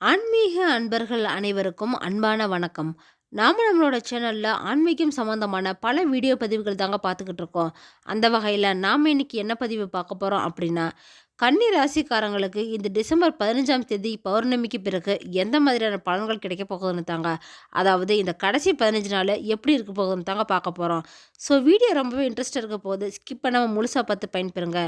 ஆன்மீக அன்பர்கள் அனைவருக்கும் அன்பான வணக்கம். நாம நம்மளோட சேனல்ல ஆன்மீகம் சம்பந்தமான பல வீடியோ பதிவுகள் தாங்க பார்த்துக்கிட்டு இருக்கோம். அந்த வகையில நாம இன்னைக்கு என்ன பதிவு பார்க்க போறோம் அப்படின்னா, கன்னி ராசிக்காரங்களுக்கு இந்த டிசம்பர் 15ஆம் தேதி பௌர்ணமிக்கு பிறகு எந்த மாதிரியான பலன்கள் கிடைக்க போகுதுன்னு தாங்க. அதாவது இந்த கடைசி 15 நாள் எப்படி இருக்க போகுதுன்னு தாங்க பார்க்க போறோம். ஸோ வீடியோ ரொம்பவே இன்ட்ரெஸ்டா இருக்க போது ஸ்கிப் பண்ணாம முழுசா பார்த்து பயன்பெறுங்க.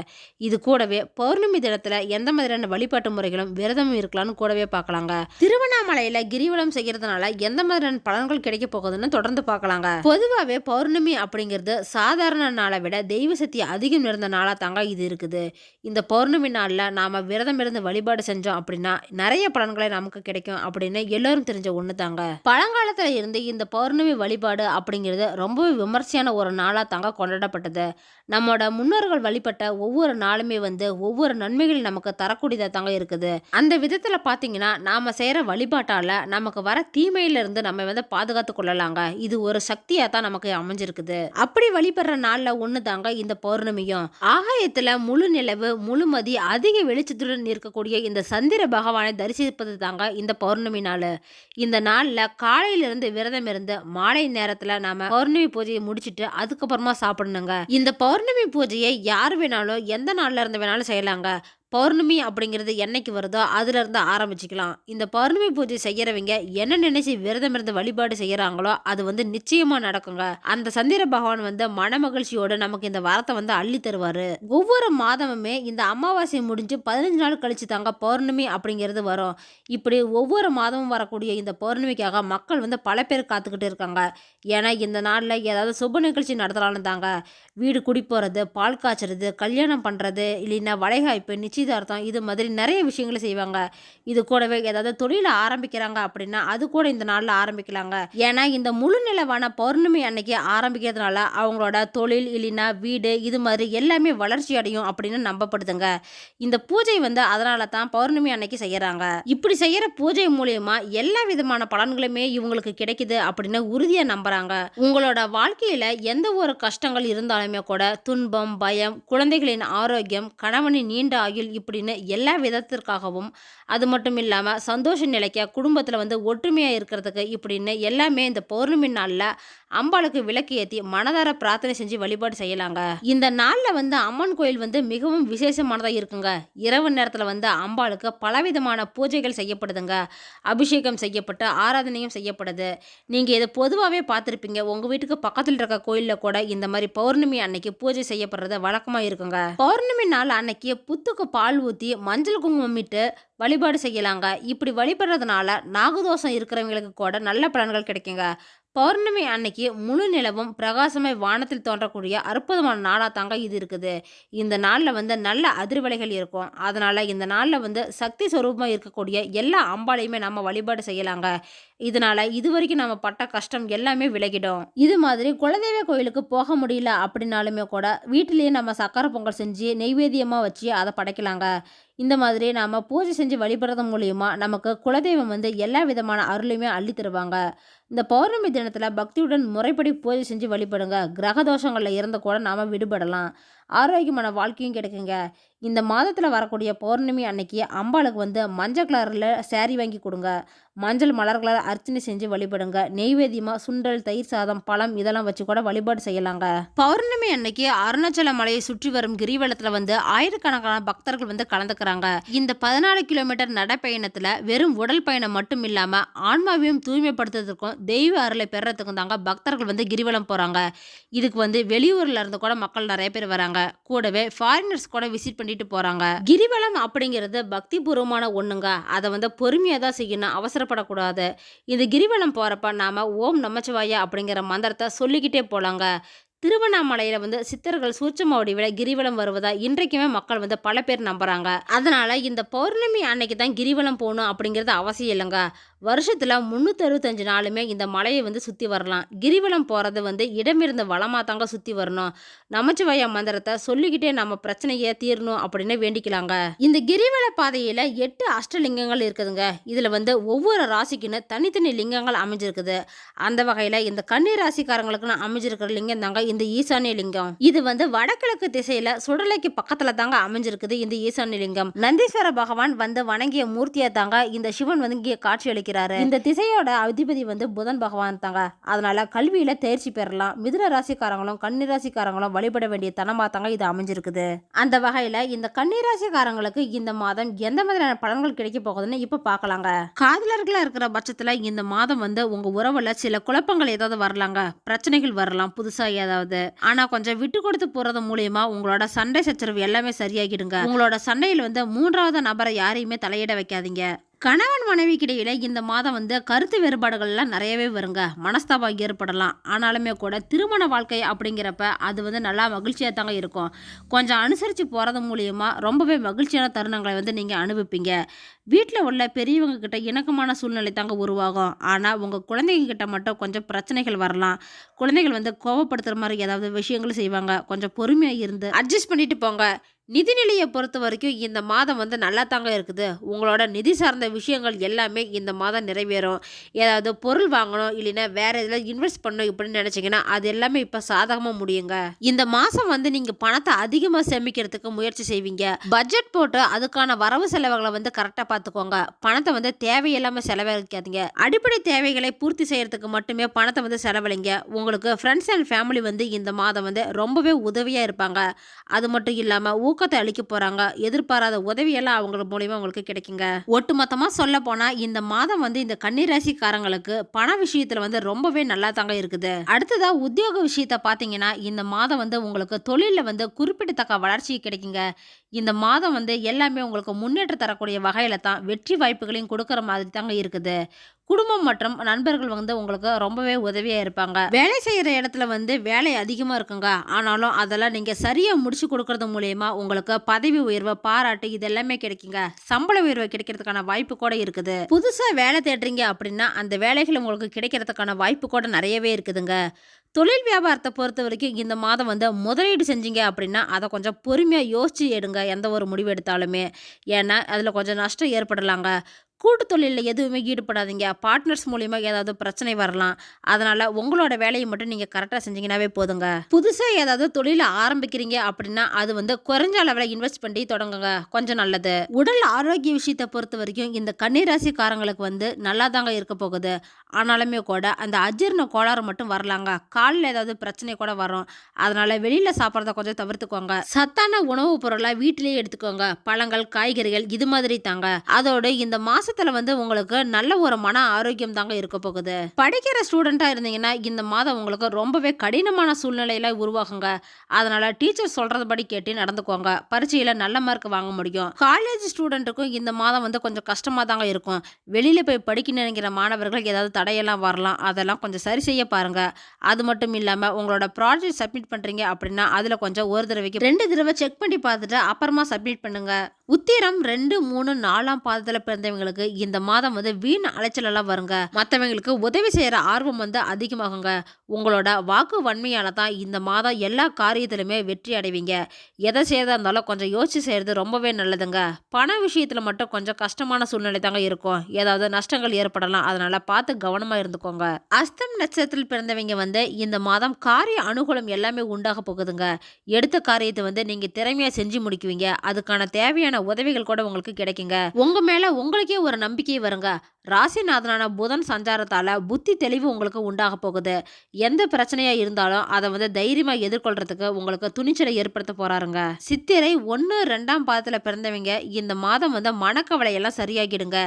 இது கூடவே பௌர்ணமி தினத்துல எந்த மாதிரியான வழிபாட்டு முறைகளும் விரதமும் இருக்கலாம்னு கூடவே பார்க்கலாங்க. திருவண்ணாமலையில கிரிவலம் செய்யறதுனால எந்த மாதிரியான பலன்கள் கிடைக்க போகுதுன்னு தொடர்ந்து பார்க்கலாங்க. பொதுவாகவே பௌர்ணமி அப்படிங்கிறது சாதாரண நாளை விட தெய்வ சக்தி அதிகம் நிறைந்த நாளா தாங்க இது இருக்குது. இந்த பௌர்ணமி நாளில் நாம விரதம் இருந்து வழிபாடு செஞ்சோம் அப்படின்னா நிறைய பலன்களை நமக்கு கிடைக்கும் அப்படின்னு எல்லாரும் தெரிஞ்ச ஒன்று தாங்க. பழங்காலத்துல இருந்து இந்த பௌர்ணமி வழிபாடு அப்படிங்கிறது ரொம்பவே விமர்சையான ஒரு நாளா தாங்க கொண்டாடப்பட்டது. நம்மோட முன்னோர்கள் வழிபட்ட ஒவ்வொரு நாளுமே ஒவ்வொரு நன்மைகள் நமக்கு தரக்கூடியதா தாங்க இருக்குது. அந்த விதத்துல பாத்தீங்கன்னா நாம செய்யற வழிபாட்டால நமக்கு வர தீமையில இருந்து நம்ம பாதுகாத்து கொள்ளலாங்க. இது ஒரு சக்தியா தான் நமக்கு அமைஞ்சிருக்குது. அப்படி வழிபடுற நாள்ல ஒண்ணு தாங்க இந்த பௌர்ணமியும். ஆகாயத்துல முழு நிலவு முழுமதி அதிக வெளிச்சத்துடன் இருக்கக்கூடிய இந்த சந்திர பகவானை தரிசிப்பது தாங்க இந்த பௌர்ணமி நாள். இந்த நாள்ல காலையில இருந்து விரதம் இருந்து மாலை நேரத்துல நாம பௌர்ணமி பூஜையை முடிச்சிட்டு அதுக்கப்புறமா சாப்பிடணுங்க. இந்த பௌர்ணமி பூஜையை யார் வேணாலும் எந்த நாள்ல இருந்து வேணாலும் செய்யலாங்க. பௌர்ணமி அப்படிங்கிறது என்னைக்கு வருதோ அதுல இருந்து ஆரம்பிச்சுக்கலாம். இந்த பௌர்ணமி பூஜை செய்யறவங்க என்ன நினைச்சு விரதம் இருந்து வழிபாடு செய்யறாங்களோ அது நிச்சயமா நடக்குங்க. அந்த சந்திர பகவான் மன மகிழ்ச்சியோட நமக்கு இந்த வரத்தை அள்ளி தருவாரு. ஒவ்வொரு மாதமுமே இந்த அமாவாசை முடிஞ்சு 15 நாள் கழிச்சு தாங்க பௌர்ணமி அப்படிங்கிறது வரும். இப்படி ஒவ்வொரு மாதமும் வரக்கூடிய இந்த பௌர்ணமிக்காக மக்கள் பல பேர் காத்துக்கிட்டு இருக்காங்க. ஏன்னா இந்த நாள்ல ஏதாவது சுப நிகழ்ச்சி நடத்தலாம்னு தாங்க. வீடு குடி போறது, பால் காய்ச்சறது, கல்யாணம் பண்றது, இல்லைன்னா வளைகாய்ப்பு, நிச்சயதார்த்தம், இது மாதிரி நிறைய விஷயங்களை செய்வாங்க. இது கூடவே ஏதாவது தொழிலை ஆரம்பிக்கிறாங்க அப்படின்னா அது கூட இந்த நாளில் ஆரம்பிக்கலாங்க. ஏன்னா இந்த முழு நிலவான பௌர்ணமி அன்னைக்கு ஆரம்பிக்கிறதுனால அவங்களோட தொழில் இல்லைன்னா வீடு இது மாதிரி எல்லாமே வளர்ச்சி அடையும் அப்படின்னு நம்பப்படுதுங்க. இந்த பூஜை அதனால தான் பௌர்ணமி அன்னைக்கு செய்யறாங்க. இப்படி செய்யற பூஜை மூலியமா எல்லா விதமான பலன்களுமே இவங்களுக்கு கிடைக்குது அப்படின்னு உறுதியா நம்புறாங்க. உங்களோட வாழ்க்கையில எந்த ஒரு கஷ்டங்கள் இருந்தாலுமே கூட துன்பம், பயம், குழந்தைகளின் ஆரோக்கியம், கணவனின் நீண்ட ஆயுள் இப்படின்னு எல்லா விதத்திற்காகவும், அது மட்டும் இல்லாமல் சந்தோஷ நிலைக்க குடும்பத்தில் ஒற்றுமையாக இருக்கிறதுக்கு இப்படின்னு எல்லாமே இந்த பௌர்ணமி நாளில் அம்பாளுக்கு விளக்கு ஏற்றி மனதார பிரார்த்தனை செஞ்சு வழிபாடு செய்யலாங்க. இந்த நாளில் அம்மன் கோயில் மிகவும் விசேஷமானதாக இருக்குங்க. இரவு நேரத்தில் அம்பாளுக்கு பலவிதமான பூஜைகள் செய்யப்படுதுங்க. அபிஷேகம் செய்யப்பட்டு ஆராதனையும் செய்யப்படுது. நீங்கள் இதை பொதுவாகவே பார்த்துருப்பீங்க. உங்கள் வீட்டுக்கு பக்கத்தில் இருக்க கோயிலில் கூட இந்த மாதிரி பௌர்ணமி அன்னைக்கு பூஜை செய்யப்படுறது வழக்கமாக இருக்குங்க. பௌர்ணமி நாள் அன்னைக்கு புத்துக்கு பால் ஊற்றி மஞ்சள் குங்குமம் இட்டு வழிபாடு செய்யலாங்க. இப்படி வழிபடுறதுனால நாகதோஷம் இருக்கிறவங்களுக்கு கூட நல்ல பலன்கள் கிடைக்குங்க. பௌர்ணமி அன்னைக்கு முழு நிலவும் பிரகாசமாய் வானத்தில் தோன்றக்கூடிய அற்புதமான நாளாக தாங்க இது இருக்குது. இந்த நாளில் நல்ல அதிர்வலைகள் இருக்கும். அதனால் இந்த நாளில் சக்தி ஸ்வரூபமாக இருக்கக்கூடிய எல்லா அம்பாலையுமே நம்ம வழிபாடு செய்யலாங்க. இதனால் இது வரைக்கும் நம்ம பட்ட கஷ்டம் எல்லாமே விலகிடும். இது மாதிரி குலதெய்வ கோயிலுக்கு போக முடியல அப்படின்னாலுமே கூட வீட்டிலேயே நம்ம சக்கரை பொங்கல் செஞ்சு நெய்வேத்தியமாக வச்சு அதை படைக்கலாங்க. இந்த மாதிரி நாம் பூஜை செஞ்சு வழிபடுறது மூலியமா நமக்கு குலதெய்வம் எல்லா விதமான அருளையுமே அள்ளி தருவாங்க. இந்த பௌர்ணமி தினத்தில் பக்தியுடன் முறைப்படி பூஜை செஞ்சு வழிபடுங்க. கிரக தோஷங்களில் இருந்து கூட நாம் விடுபடலாம். ஆரோக்கியமான வாழ்க்கையும் கிடைக்குங்க. இந்த மாதத்தில் வரக்கூடிய பௌர்ணமி அன்னைக்கு அம்பாளுக்கு மஞ்சள் கலரில் சேரீ வாங்கி கொடுங்க. மஞ்சள் மலர்களால் அர்ச்சனை செஞ்சு வழிபடுங்க. நெய்வேத்தியமாக சுண்டல், தயிர் சாதம், பழம் இதெல்லாம் வச்சு கூட வழிபாடு செய்யலாங்க. பௌர்ணமி அன்னைக்கு அருணாச்சல மலையை சுற்றி வரும் கிரிவலத்தில் ஆயிரக்கணக்கான பக்தர்கள் கலந்துக்கிறாங்க. இந்த 14 கிலோமீட்டர் நடைப்பயணத்தில் வெறும் உடல் பயணம் மட்டும் இல்லாமல் ஆன்மாவையும் தூய்மைப்படுத்துறதுக்கும் தெய்வ அருளை பெறத்துக்கும் தாங்க பக்தர்கள் கிரிவலம் போகிறாங்க. இதுக்கு வெளியூரில் இருந்து கூட மக்கள் நிறைய பேர் வராங்க. கூடவே ஃபாரினர்ஸ் கூட விசிட் பண்ணிட்டு போறாங்க. கிரிவலம் அப்படிங்கிறது பக்தி பூர்வமான ஒண்ணுங்க. அதை பொறுமையா தான் செய்யணும், அவசரப்படக்கூடாது. இந்த கிரிவலம் போறப்ப நாம ஓம் நமச்சிவாய அப்படிங்கிற மந்திரத்தை சொல்லிக்கிட்டே போலாங்க. திருவண்ணாமலையில சித்தர்கள் சூட்சும வடிவில கிரிவலம் வருவதா இன்றைக்குமே மக்கள் பல பேர் நம்புறாங்க. அதனால இந்த பௌர்ணமி அன்னைக்கு தான் கிரிவலம் போகணும் அப்படிங்கிறது அவசியம் இல்லைங்க. வருஷத்துல 365 நாளுமே இந்த மலையை வந்து சுத்தி வரலாம். கிரிவலம் போறது வந்து இடமிருந்து வலமா தாங்க சுத்தி வரணும். நமச்சிவாய மந்திரத்த சொல்லிக்கிட்டே நம்ம பிரச்சனைய தீரணும் அப்படின்னு வேண்டிக்கலாங்க. இந்த கிரிவல பாதையில 8 அஷ்டலிங்கங்கள் இருக்குதுங்க. இதுல வந்து ஒவ்வொரு ராசிக்குன்னு தனித்தனி லிங்கங்கள் அமைஞ்சிருக்குது. அந்த வகையில இந்த கன்னி ராசிக்காரங்களுக்குன்னு அமைஞ்சிருக்கிற லிங்கம் தாங்க இந்த ஈசானிய லிங்கம். இது வந்து வடகிழக்கு திசையில சுடலைக்கு பக்கத்துல தாங்க அமைஞ்சிருக்குது இந்த ஈசானிய லிங்கம். நந்தீஸ்வர பகவான் வந்து வணங்கிய மூர்த்தியா தாங்க இந்த சிவன் வந்து இங்கே காட்சி அளிக்கிறாரு. இந்த திசையோட அதிபதி வந்து புதன் பகவான் தாங்க. அதனால கல்வியில தேர்ச்சி பெறலாம். மிதுன ராசிக்காரங்களும் கன்னி ராசிக்காரங்களும் வழிபட வேண்டிய தனமா தாங்க இது அமைஞ்சிருக்குது. அந்த வகையில இந்த கன்னி ராசிக்காரங்களுக்கு இந்த மாதம் எந்த மாதிரியான பலன்கள் கிடைக்க போகுதுன்னு இப்ப பாக்கலாங்க. காதலர்களா இருக்கிற பட்சத்துல இந்த மாதம் வந்து உங்க உறவுல சில குழப்பங்கள் ஏதாவது வரலாங்க. பிரச்சனைகள் வரலாம் புதுசா ஏதாவது. ஆனா கொஞ்சம் விட்டு கொடுத்து போறது மூலியமா உங்களோட சண்டை சச்சரவு எல்லாமே சரியாகிடுங்க. உங்களோட சண்டையில் வந்து 3வது நபரை யாரையுமே தலையிட வைக்காதீங்க. கணவன் மனைவிக்கு இடையில இந்த மாதம் வந்து கருத்து வேறுபாடுகள்லாம் நிறையவே வருங்க. மனஸ்தாபம் ஏற்படலாம். ஆனாலுமே கூட திருமண வாழ்க்கை அப்படிங்கிறப்ப அது வந்து நல்லா மகிழ்ச்சியாக தாங்க இருக்கும். கொஞ்சம் அனுசரித்து போகிறது மூலியமா ரொம்பவே மகிழ்ச்சியான தருணங்களை வந்து நீங்கள் அனுபவிப்பீங்க. வீட்டில் உள்ள பெரியவங்க கிட்ட இணக்கமான சூழ்நிலை தாங்க உருவாகும். ஆனால் உங்கள் குழந்தைங்க கிட்ட மட்டும் கொஞ்சம் பிரச்சனைகள் வரலாம். குழந்தைகள் வந்து கோவப்படுத்துகிற மாதிரி ஏதாவது விஷயங்கள் செய்வாங்க. கொஞ்சம் பொறுமையாக இருந்து அட்ஜஸ்ட் பண்ணிட்டு போங்க. நிதிநிலையை பொறுத்த வரைக்கும் இந்த மாதம் வந்து நல்லா தாங்க இருக்குது. உங்களோட நிதி சார்ந்த விஷயங்கள் எல்லாமே இந்த மாதம் நிறைவேறும். ஏதாவது பொருள் வாங்கணும் இல்லைன்னா வேற எதாவது இன்வெஸ்ட் பண்ணணும் இப்படின்னு நினச்சிங்கன்னா அது எல்லாமே இப்போ சாதகமாக முடியுங்க. இந்த மாதம் வந்து நீங்கள் பணத்தை அதிகமாக சேமிக்கிறதுக்கு முயற்சி செய்வீங்க. பட்ஜெட் போட்டு அதுக்கான வரவு செலவுகளை வந்து கரெக்டாக பார்த்துக்கோங்க. பணத்தை வந்து தேவையில்லாமல் செலவழிக்காதீங்க. அடிப்படை தேவைகளை பூர்த்தி செய்யறதுக்கு மட்டுமே பணத்தை வந்து செலவழிங்க. உங்களுக்கு ஃப்ரெண்ட்ஸ் அண்ட் ஃபேமிலி வந்து இந்த மாதம் வந்து ரொம்பவே உதவியாக இருப்பாங்க. அது மட்டும் இல்லாமல் ஊக்கத்தை அளிக்க போறாங்க. எதிர்பாராத உதவியெல்லாம் அவங்க மூலியமா உங்களுக்கு கிடைக்குங்க. ஒட்டுமொத்தமா சொல்ல போனா இந்த மாதம் வந்து இந்த கன்னிராசிக்காரங்களுக்கு பண விஷயத்துல வந்து ரொம்பவே நல்லா தாங்க இருக்குது. அடுத்ததா உத்தியோக விஷயத்த பாத்தீங்கன்னா இந்த மாதம் வந்து உங்களுக்கு தொழில வந்து குறிப்பிடத்தக்க வளர்ச்சி கிடைக்குங்க. இந்த மாதம் வந்து எல்லாமே உங்களுக்கு முன்னேற்ற தரக்கூடிய வகையில தான் வெற்றி வாய்ப்புகளையும் கொடுக்கற மாதிரி தாங்க இருக்குது. குடும்பம் மற்றும் நண்பர்கள் வந்து உங்களுக்கு ரொம்பவே உதவியா இருப்பாங்க. வேலை செய்யற இடத்துல வந்து வேலை அதிகமா இருக்குங்க. ஆனாலும் அதெல்லாம் நீங்க சரியா முடிச்சு கொடுக்கறது மூலியமா உங்களுக்கு பதவி உயர்வு பாராட்டு இதெல்லாமே கிடைக்குங்க. சம்பள உயர்வு கிடைக்கிறதுக்கான வாய்ப்பு கூட இருக்குது. புதுசா வேலை தேடுறீங்க அப்படின்னா அந்த வேலைகள் உங்களுக்கு கிடைக்கிறதுக்கான வாய்ப்பு கூட நிறையவே இருக்குதுங்க. தொழில் வியாபாரத்தை பொறுத்த வரைக்கும் இந்த மாதம் வந்து முதலீடு செஞ்சீங்க அப்படின்னா அதை கொஞ்சம் பொறுமையாக யோசிச்சு எடுங்க. எந்த ஒரு முடிவு எடுத்தாலுமே, ஏன்னா அதில் கொஞ்சம் நஷ்டம் ஏற்படலாங்க. கூட்டு தொழிலில் எதுவுமே ஈடுபடாதீங்க. பார்ட்னர்ஸ் மூலியமா ஏதாவது பிரச்சனை வரலாம். அதனால உங்களோட வேலையை மட்டும் நீங்கள் கரெக்டாக செஞ்சீங்கன்னாவே போதுங்க. புதுசாக ஏதாவது தொழிலை ஆரம்பிக்கிறீங்க அப்படின்னா அது வந்து குறைஞ்ச அளவில் இன்வெஸ்ட் பண்ணி தொடங்குங்க. கொஞ்சம் நல்லது. உடல் ஆரோக்கிய விஷயத்தை பொறுத்த வரைக்கும் இந்த கன்னிராசிக்காரங்களுக்கு வந்து நல்லா தாங்க இருக்க போகுது. ஆனாலுமே கூட அந்த அஜீரண கோளாறு மட்டும் வரலாங்க. காலில் ஏதாவது பிரச்சனை கூட வரும். அதனால வெளியில் சாப்பிட்றத கொஞ்சம் தவிர்த்துக்கோங்க. சத்தான உணவுப் பொருளை வீட்டிலேயே எடுத்துக்கோங்க. பழங்கள் காய்கறிகள் இது மாதிரி தாங்க. அதோடு இந்த மாசத்துல வந்து உங்களுக்கு நல்ல ஒரு மன ஆரோக்கியம் தாங்க இருக்க போகுது. படிக்கிற ஸ்டூடெண்டா இருந்தீங்கன்னா இந்த மாதம் உங்களுக்கு ரொம்பவே கடினமான சூழ்நிலையில உருவாகுங்க. அதனால டீச்சர் சொல்றதுபடி கேட்டு நடந்துக்கோங்க. பரீட்சையில நல்ல மார்க் வாங்க முடியும். காலேஜ் ஸ்டூடெண்ட்டுக்கும் இந்த மாதம் வந்து கொஞ்சம் கஷ்டமா தாங்க இருக்கும். வெளியில போய் படிக்க நினைக்கிற மாணவர்கள் ஏதாவது தடையெல்லாம் வரலாம். அதெல்லாம் கொஞ்சம் சரி செய்ய பாருங்க. அது மட்டும் இல்லாம உங்களோட ப்ராஜெக்ட் சப்மிட் பண்றீங்க அப்படின்னா அதுல கொஞ்சம் ஒரு தடவைக்கு 2 தடவை செக் பண்ணி பார்த்துட்டு அப்புறமா சப்மிட் பண்ணுங்க. உத்திரம் 2, 3, 4ஆம் பாதத்துல பிறந்தவங்களுக்கு இந்த மாதம் வந்து வீண் அலைச்சல் எல்லாம் வருங்க. மற்றவங்களுக்கு உதவி செய்யற ஆர்வம் வந்து அதிகமாகுங்க. உங்களோட வாக்கு வன்மையால தான் இந்த மாதம் எல்லா காரியத்திலுமே வெற்றி அடைவீங்க. எதை செய்யறதா இருந்தாலும் கொஞ்சம் யோசிச்சு செய்யறது ரொம்பவே நல்லதுங்க. பண விஷயத்துல மட்டும் கொஞ்சம் கஷ்டமான சூழ்நிலை தாங்க இருக்கும். ஏதாவது நஷ்டங்கள் ஏற்படலாம். அதனால பார்த்து கவனமா இருந்துக்கோங்க. அஸ்தம் நட்சத்திரத்தில் பிறந்தவங்க வந்து இந்த மாதம் காரிய அனுகூலம் எல்லாமே உண்டாக போகுதுங்க. எடுத்த காரியத்தை வந்து நீங்க திறமையா செஞ்சு முடிக்குவீங்க. அதுக்கான தேவையான உதவிகள் கூட உங்களுக்கு கிடைக்குங்க. உங்க மேல உங்களுக்கே ஒரு நம்பிக்கை வருங்க. ராசிநாதனான புதன் சஞ்சாரத்தால புத்தி தெளிவு உங்களுக்கு உண்டாக போகுது. எந்த பிரச்சனையா இருந்தாலும் அதை வந்து தைரியமா எதிர்கொள்றதுக்கு உங்களுக்கு துணிச்சலை ஏற்படுத்த போறாருங்க. சித்திரை 1, 2ஆம் பாதத்துல பிறந்தவங்க இந்த மாதம் வந்து மனக்கவலை எல்லாம் சரியாகிடுங்க.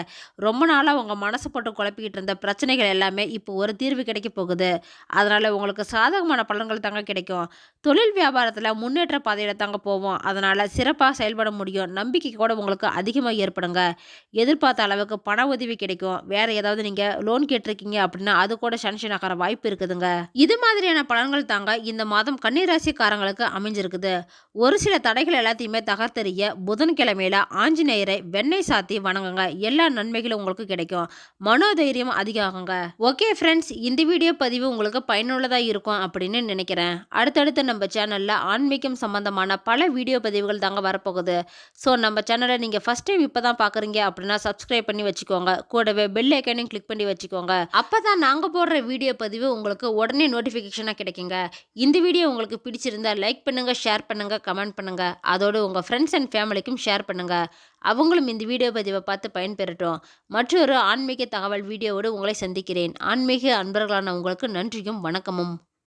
ரொம்ப நாளா உங்க மனசு போட்டு குழப்பிக்கிட்டு இருந்த பிரச்சனைகள் எல்லாமே இப்போ ஒரு தீர்வு கிடைக்க போகுது. அதனால உங்களுக்கு சாதகமான பலன்கள் தாங்க கிடைக்கும். தொழில் வியாபாரத்துல முன்னேற்ற பாதையில தாங்க போவோம். அதனால சிறப்பாக செயல்பட முடியும். நம்பிக்கை கூட உங்களுக்கு அதிகமாக ஏற்படுங்க. எதிர்பார்த்த அளவுக்கு பண உதவி கிடைக்கும். கிடைக்கும். வேற ஏதாவது நீங்க லோன் கேட்டிருக்கீங்க அப்படின்னா, அது கூட சாங்ஷன் ஆகுற வாய்ப்பு இருக்குதுங்க. இது மாதிரியான பலன்கள் தாங்க இந்த மாதம் கன்னி ராசிக்காரங்களுக்கு அமைஞ்சிருக்குது. ஒரு சில தடைகள் எல்லாத்தையுமே தகர்த்தெறிய புதன்கிழமையில ஆஞ்சநேயரை வெண்ணெய் சாத்தி வணங்குங்க. எல்லா நன்மைகளும் உங்களுக்கு கிடைக்கும். மனோதைரியம் அதிகமாகுங்க. ஓகே ஃப்ரெண்ட்ஸ், இந்த வீடியோ பதிவு உங்களுக்கு பயனுள்ளதா இருக்கும் அப்படின்னு நினைக்கிறேன். அடுத்தடுத்து நம்ம சேனல்ல ஆன்மீகம் சம்பந்தமான பல வீடியோ பதிவுகள் தாங்க வரப்போகுது. ஸோ நம்ம சேனலை நீங்கள் ஃபர்ஸ்ட் டைம் இப்போ தான் பார்க்குறீங்க அப்படின்னா சப்ஸ்கிரைப் பண்ணி வச்சுக்கோங்க. கூடவே பெல் ஐக்கானையும் கிளிக் பண்ணி வச்சுக்கோங்க. அப்போ தான் நாங்கள் போடுற வீடியோ பதிவு உங்களுக்கு உடனே நோட்டிஃபிகேஷனாக கிடைக்குங்க. இந்த வீடியோ உங்களுக்கு பிடிச்சிருந்தா லைக் பண்ணுங்க, ஷேர் பண்ணுங்க, கமெண்ட் பண்ணுங்க. அதோடு உங்கள் ஃப்ரெண்ட்ஸ் அண்ட் ஃபேமிலிக்கும் ஷேர் பண்ணுங்க. அவங்களும் இந்த வீடியோ பதிவை பார்த்து பயன்பெறட்டும். மற்றொரு ஆன்மீக தகவல் வீடியோவோடு உங்களை சந்திக்கிறேன். ஆன்மீக அன்பர்களான உங்களுக்கு நன்றியும் வணக்கமும்.